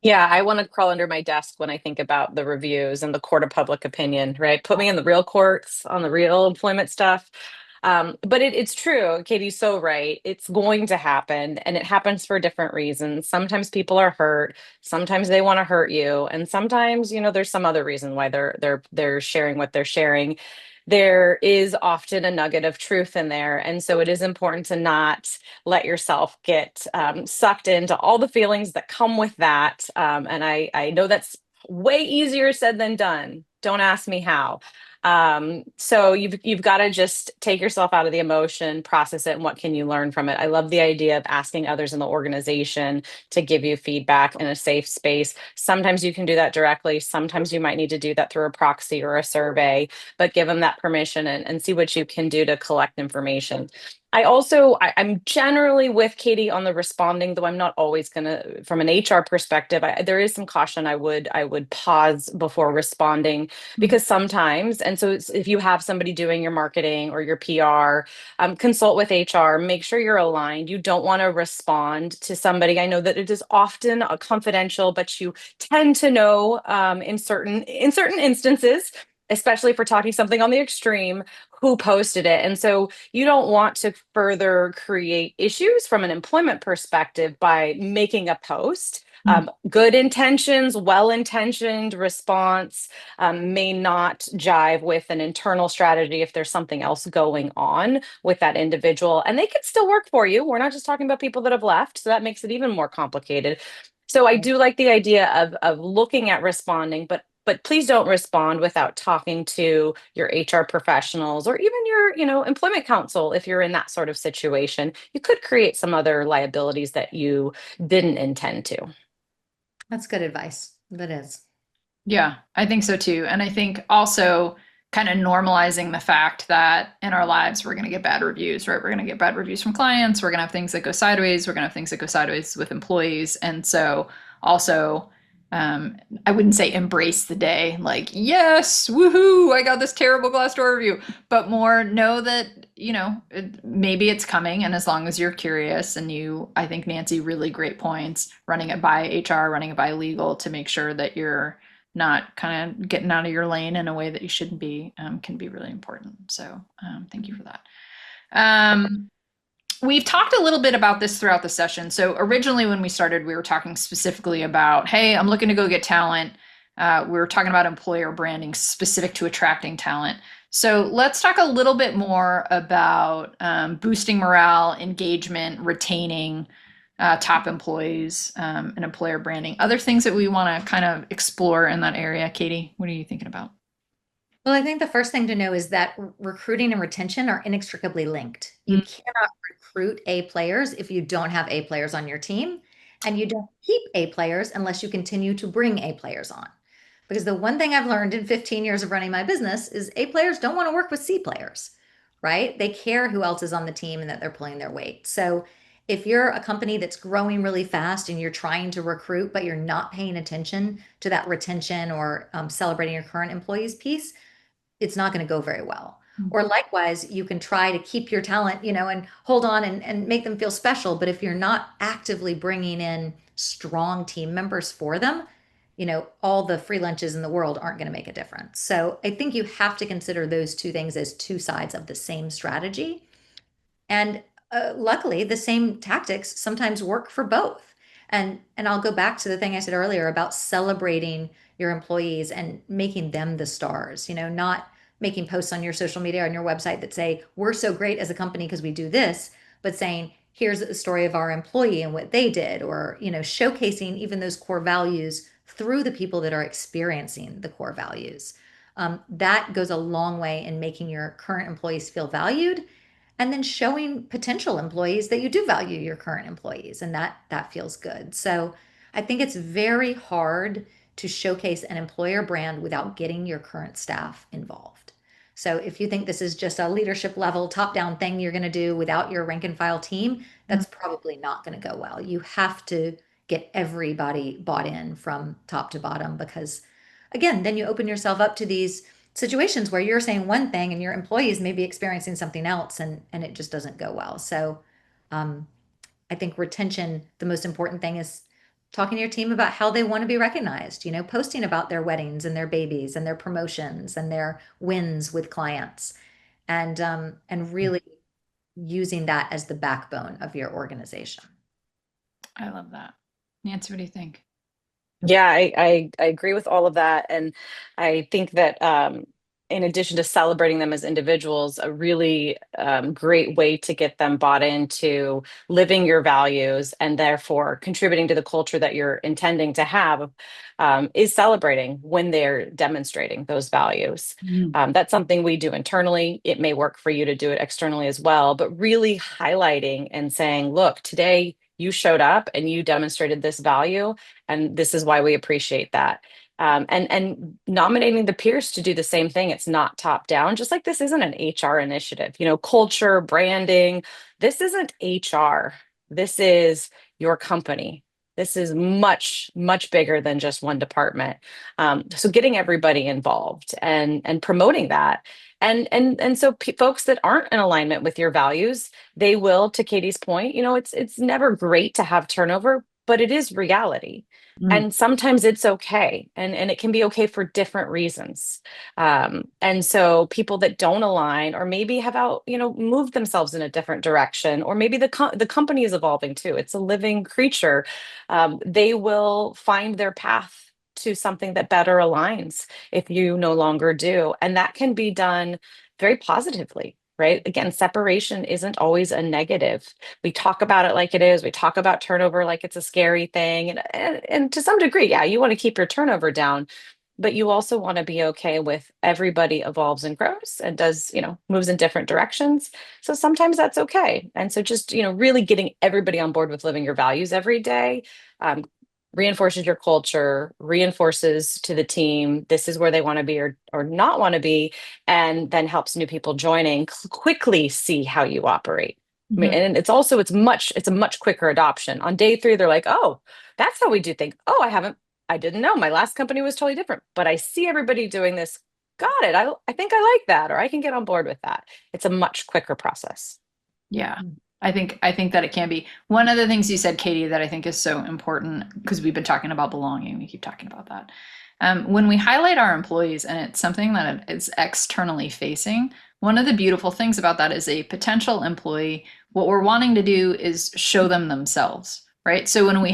Yeah, I want to crawl under my desk when I think about the reviews and the court of public opinion, right? Put me in the real courts on the real employment stuff. But it's true, Katie's so right. It's going to happen, and it happens for different reasons. Sometimes people are hurt, sometimes they want to hurt you, and sometimes, there's some other reason why they're sharing what they're sharing. There is often a nugget of truth in there, and so it is important to not let yourself get sucked into all the feelings that come with that. And I know that's way easier said than done. Don't ask me how. So you've got to just take yourself out of the emotion, process it, and what can you learn from it? I love the idea of asking others in the organization to give you feedback in a safe space. Sometimes you can do that directly. Sometimes you might need to do that through a proxy or a survey, but give them that permission and see what you can do to collect information. I'm generally with Katie on the responding, though I'm not always gonna, from an HR perspective, there is some caution. I would pause before responding because sometimes, and so if you have somebody doing your marketing or your PR, consult with HR, make sure you're aligned. You don't want to respond to somebody. I know that it is often a confidential, but you tend to know in certain instances, especially if we're talking something on the extreme, who posted it. And so you don't want to further create issues from an employment perspective by making a post. Good intentions, well intentioned response may not jive with an internal strategy if there's something else going on with that individual. And they can still work for you. We're not just talking about people that have left. So that makes it even more complicated. So I do like the idea of looking at responding, but please don't respond without talking to your HR professionals or even your, employment counsel if you're in that sort of situation. You could create some other liabilities that you didn't intend to. That's good advice. That is. Yeah, I think so too. And I think also kind of normalizing the fact that in our lives we're going to get bad reviews, right? We're going to get bad reviews from clients. We're going to have things that go sideways. We're going to have things that go sideways with employees. And so also, I wouldn't say embrace the day, like, yes, woohoo, I got this terrible Glassdoor review, but more know that, maybe it's coming. And as long as you're curious and I think Nancy, really great points, running it by HR, running it by legal to make sure that you're not kind of getting out of your lane in a way that you shouldn't be, can be really important. So thank you for that. Um, We've talked a little bit about this throughout the session. So originally when we started, we were talking specifically about, hey, I'm looking to go get talent. We were talking about employer branding specific to attracting talent. So let's talk a little bit more about boosting morale, engagement, retaining top employees, and employer branding. Other things that we want to kind of explore in that area. Katie, what are you thinking about? Well, I think the first thing to know is that recruiting and retention are inextricably linked. You cannot recruit A players if you don't have A players on your team, and you don't keep A players unless you continue to bring A players on. Because the one thing I've learned in 15 years of running my business is A players don't want to work with C players, right? They care who else is on the team and that they're pulling their weight. So if you're a company that's growing really fast and you're trying to recruit, but you're not paying attention to that retention or celebrating your current employees piece, it's not going to go very well. Or likewise, you can try to keep your talent, and hold on and make them feel special. But if you're not actively bringing in strong team members for them, all the free lunches in the world aren't going to make a difference. So I think you have to consider those two things as two sides of the same strategy. And luckily, the same tactics sometimes work for both. And I'll go back to the thing I said earlier about celebrating your employees and making them the stars, not making posts on your social media or on your website that say, we're so great as a company because we do this, but saying, here's the story of our employee and what they did, or, showcasing even those core values through the people that are experiencing the core values. That goes a long way in making your current employees feel valued, and then showing potential employees that you do value your current employees, and that feels good. So I think it's very hard to showcase an employer brand without getting your current staff involved. So if you think this is just a leadership level top down thing you're going to do without your rank and file team, that's probably not going to go well. You have to get everybody bought in from top to bottom, because again, then you open yourself up to these situations where you're saying one thing and your employees may be experiencing something else, and it just doesn't go well. So um, I think retention, the most important thing is talking to your team about how they want to be recognized, posting about their weddings and their babies and their promotions and their wins with clients, and really using that as the backbone of your organization. I love that. Nancy, what do you think? Yeah, I agree with all of that. And I think that in addition to celebrating them as individuals, a really great way to get them bought into living your values and therefore contributing to the culture that you're intending to have is celebrating when they're demonstrating those values. That's something we do internally. It may work for you to do it externally as well, but really highlighting and saying, look, today you showed up and you demonstrated this value, and this is why we appreciate that. And nominating the peers to do the same thing. It's not top down, just like this isn't an HR initiative, culture, branding. This isn't HR. This is your company. This is much, much bigger than just one department. So getting everybody involved and promoting that. And so folks that aren't in alignment with your values, they will, to Katie's point, it's never great to have turnover, but it is reality. And sometimes it's okay. And it can be okay for different reasons. And so people that don't align or maybe have moved themselves in a different direction, or maybe the company is evolving too. It's a living creature. They will find their path to something that better aligns if you no longer do. And that can be done very positively, right? Again, separation isn't always a negative. We talk about it like it is. We talk about turnover like it's a scary thing. And to some degree, yeah, you want to keep your turnover down, but you also want to be okay with everybody evolves and grows and does, moves in different directions. So sometimes that's okay. And so just, really getting everybody on board with living your values every day, reinforces your culture, reinforces to the team, this is where they want to be or not want to be, and then helps new people joining quickly see how you operate. I mean, and it's a much quicker adoption. On day 3, they're like, oh, that's how we do things. Oh, I didn't know. My last company was totally different, but I see everybody doing this. Got it. I think I like that, or I can get on board with that. It's a much quicker process. Yeah. I think that it can be. One of the things you said, Katie, that I think is so important, because we've been talking about belonging, we keep talking about that. When we highlight our employees, and it's something that is externally facing, one of the beautiful things about that is a potential employee, what we're wanting to do is show them themselves, right? So when we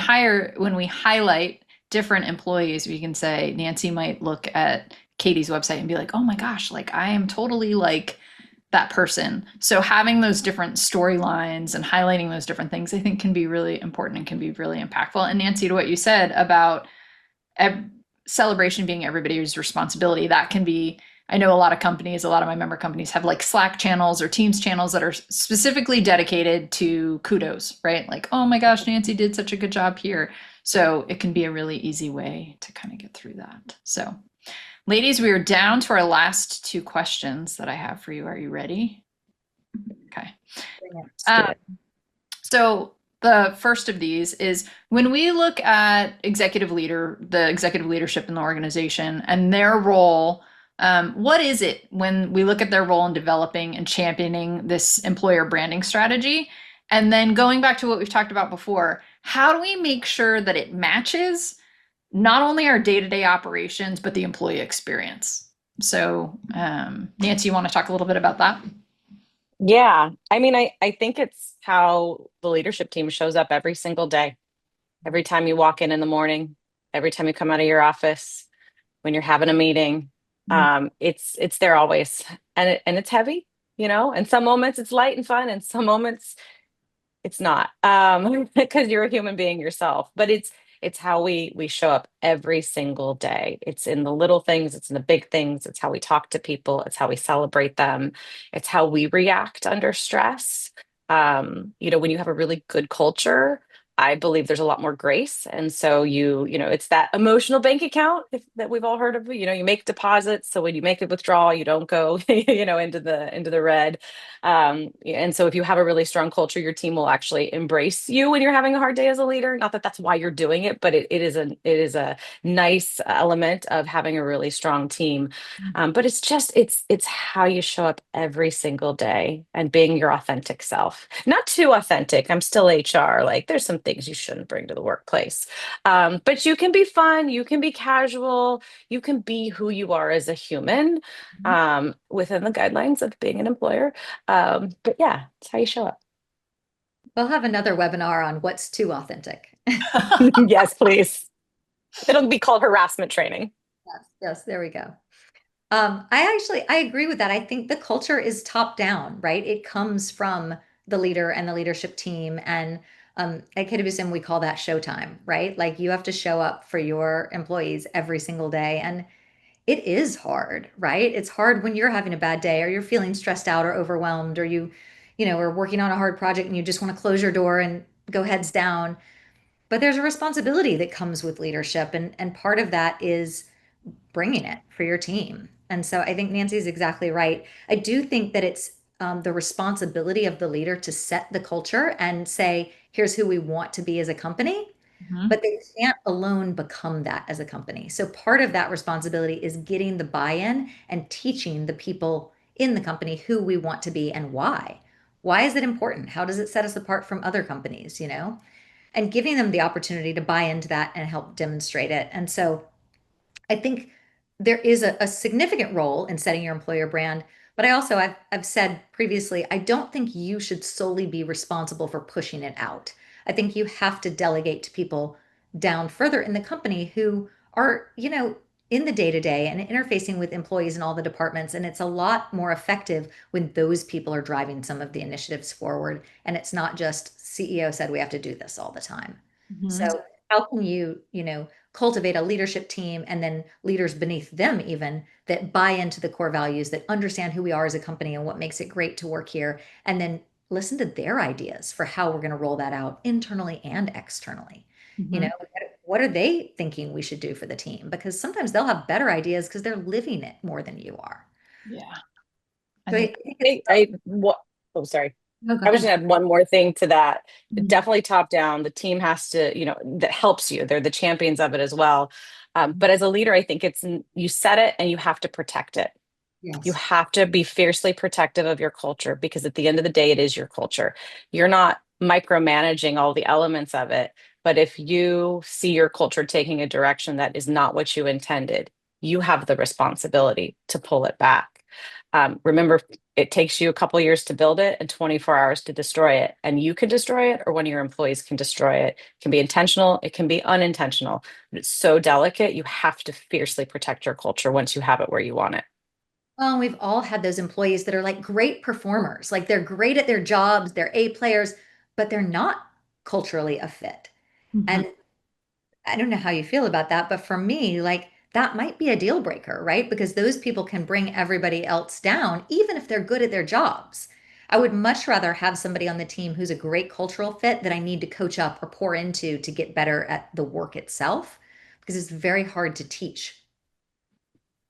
highlight different employees, we can say, Nancy might look at Katie's website and be like, oh my gosh, like I am totally like that person. So having those different storylines and highlighting those different things, I think can be really important and can be really impactful. And Nancy, to what you said about celebration being everybody's responsibility, that can be, I know a lot of companies, a lot of my member companies have like Slack channels or Teams channels that are specifically dedicated to kudos, right? Like, oh my gosh, Nancy did such a good job here. So it can be a really easy way to kind of get through that. So ladies, we are down to our last two questions that I have for you. Are you ready? Okay. So the first of these is when we look at the executive leadership in the organization and their role, what is it when we look at their role in developing and championing this employer branding strategy? And then going back to what we've talked about before, how do we make sure that it matches not only our day-to-day operations, but the employee experience? So, Nancy, you want to talk a little bit about that? Yeah. I mean, I think it's how the leadership team shows up every single day. Every time you walk in the morning, every time you come out of your office, when you're having a meeting, it's there always. And it's heavy, and some moments it's light and fun, and some moments it's not, because you're a human being yourself. But it's how we show up every single day. It's in the little things, it's in the big things, it's how we talk to people, it's how we celebrate them, it's how we react under stress. When you have a really good culture, I believe there's a lot more grace. And so it's that emotional bank account that we've all heard of. You make deposits, so when you make a withdrawal, you don't go into the red. And so if you have a really strong culture, your team will actually embrace you when you're having a hard day as a leader. Not that that's why you're doing it, but it is a nice element of having a really strong team. But it's how you show up every single day and being your authentic self. Not too authentic. I'm still HR. Like, there's some things you shouldn't bring to the workplace. But you can be fun, you can be casual, you can be who you are as a human, within the guidelines of being an employer. But yeah, it's how you show up. We'll have another webinar on what's too authentic. Yes, please. It'll be called harassment training. Yes, there we go. I agree with that. I think the culture is top down, right? It comes from the leader and the leadership team. And at KWSM, we call that showtime, right? Like you have to show up for your employees every single day. And it is hard, right? It's hard when you're having a bad day or you're feeling stressed out or overwhelmed or are working on a hard project and you just want to close your door and go heads down. But there's a responsibility that comes with leadership. And part of that is bringing it for your team. And so I think Nancy's exactly right. I do think that it's the responsibility of the leader to set the culture and say, here's who we want to be as a company, but they can't alone become that as a company. So part of that responsibility is getting the buy-in and teaching the people in the company who we want to be and why. Why is it important? How does it set us apart from other companies, And giving them the opportunity to buy into that and help demonstrate it. And so I think there is a significant role in setting your employer brand, but I've said previously, I don't think you should solely be responsible for pushing it out. I think you have to delegate to people down further in the company who are, in the day to day and interfacing with employees in all the departments. And it's a lot more effective when those people are driving some of the initiatives forward. And it's not just CEO said we have to do this all the time. So how can you cultivate a leadership team and then leaders beneath them even that buy into the core values, that understand who we are as a company and what makes it great to work here, and then listen to their ideas for how we're going to roll that out internally and externally. What are they thinking we should do for the team? Because sometimes they'll have better ideas because they're living it more than you are. Yeah. So I think Oh, sorry. no, go I was ahead. gonna add one more thing to that. Mhm. Definitely top down. The team has to, that helps you. They're the champions of it as well. But as a leader, I think you set it and you have to protect it. You Yes. have to be fiercely protective of your culture, because at the end of the day, it is your culture. You're not micromanaging all the elements of it. But if you see your culture taking a direction that is not what you intended, you have the responsibility to pull it back. Remember, it takes you a couple years to build it and 24 hours to destroy it. And you can destroy it, or one of your employees can destroy it. It can be intentional, it can be unintentional. But it's so delicate. You have to fiercely protect your culture once you have it where you want it. Well, we've all had those employees that are like great performers, like they're great at their jobs, they're A players, but they're not culturally a fit. Mhm. And I don't know how you feel about that, but for me, like that might be a deal breaker, right? Because those people can bring everybody else down, even if they're good at their jobs. I would much rather have somebody on the team who's a great cultural fit that I need to coach up or pour into to get better at the work itself, because it's very hard to teach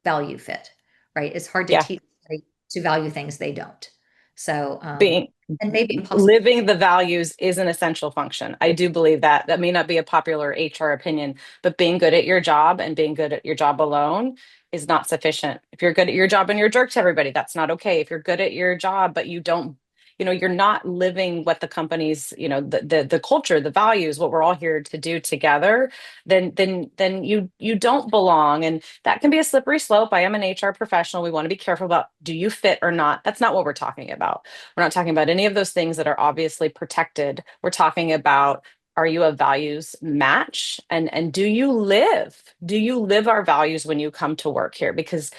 value fit, right? It's hard to Yeah. teach somebody to value things they don't. So, Being and maybe impossible. living the values is an essential function. I do believe that. That may not be a popular HR opinion, but being good at your job and being good at your job alone is not sufficient. If you're good at your job and you're a jerk to everybody, that's not okay. If you're good at your job but you don't, you're not living what the company's, the culture, the values, what we're all here to do together, then you don't belong. And that can be a slippery slope. I am an HR professional. We want to be careful about, do you fit or not? That's not what we're talking about. We're not talking about any of those things that are obviously protected. We're talking about, are you a values match? And do you live our values when you come to work here? Because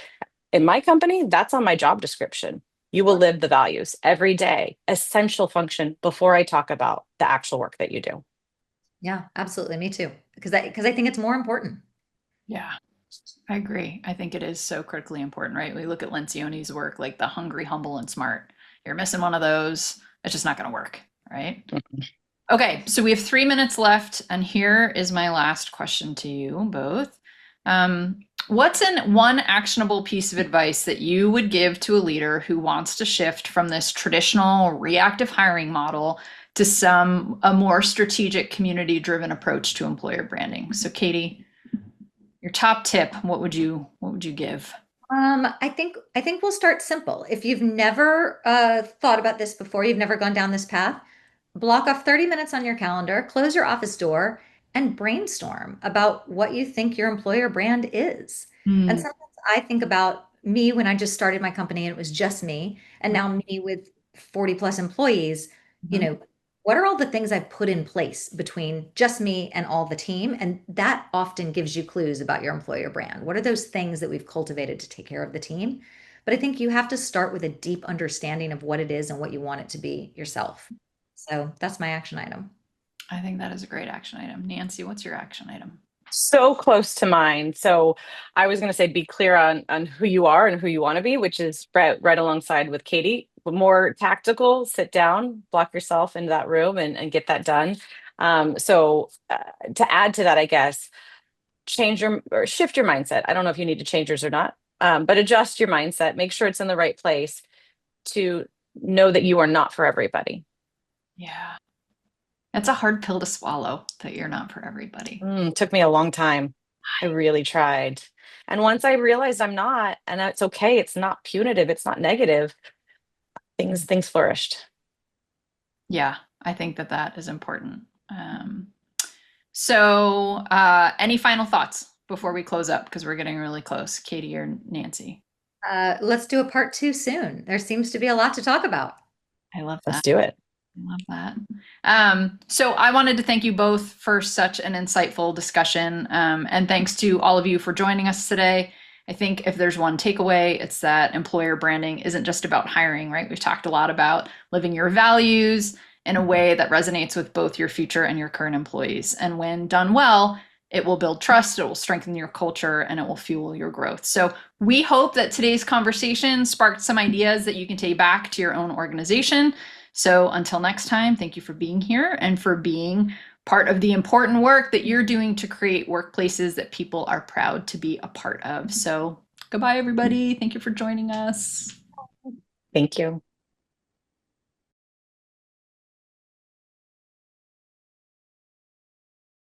in my company, that's on my job description. You will live the values every day, essential function before I talk about the actual work that you do. Yeah, absolutely. Me too. Because I think it's more important. Yeah, I agree. I think it is so critically important, right? We look at Lencioni's work, like the hungry, humble, and smart. You're missing one of those, it's just not going to work, right? Okay, so we have 3 minutes left, and here is my last question to you both. What's one actionable piece of advice that you would give to a leader who wants to shift from this traditional reactive hiring model to a more strategic, community-driven approach to employer branding? So, Katie, your top tip, what would you give? I think we'll start simple. If you've never thought about this before, you've never gone down this path, block off 30 minutes on your calendar, close your office door, and brainstorm about what you think your employer brand is. And Mm, sometimes I think about me when I just started my company and it was just me, and now me with 40 plus employees, you mhm. know, what are all the things I've put in place between just me and all the team? And that often gives you clues about your employer brand. What are those things that we've cultivated to take care of the team? But I think you have to start with a deep understanding of what it is and what you want it to be yourself. So that's my action item. I think that is a great action item. Nancy, what's your action item? So close to mine. So I was going to say, be clear on who you are and who you want to be, which is right alongside with Katie. More tactical, sit down, block yourself into that room and get that done. So to add to that, I guess, change your or shift your mindset. I don't know if you need to change yours or not, but adjust your mindset. Make sure it's in the right place to know that you are not for everybody. Yeah. It's a hard pill to swallow that you're not for everybody. Took me a long time. I really tried. And once I realized I'm not, and it's okay, it's not punitive, it's not negative, things flourished. Yeah, I think that that is important. So, any final thoughts before we close up? Because we're getting really close. Katie or Nancy? Let's do a part two soon. There seems to be a lot to talk about. I love Let's that. do it. I love that. So I wanted to thank you both for such an insightful discussion. And thanks to all of you for joining us today. I think if there's one takeaway, it's that employer branding isn't just about hiring, right? We've talked a lot about living your values in a way that resonates with both your future and your current employees. And when done well, it will build trust, it will strengthen your culture, and it will fuel your growth. So we hope that today's conversation sparked some ideas that you can take back to your own organization. So until next time, thank you for being here and for being part of the important work that you're doing to create workplaces that people are proud to be a part of. So goodbye, everybody. Thank you for joining us. Thank you.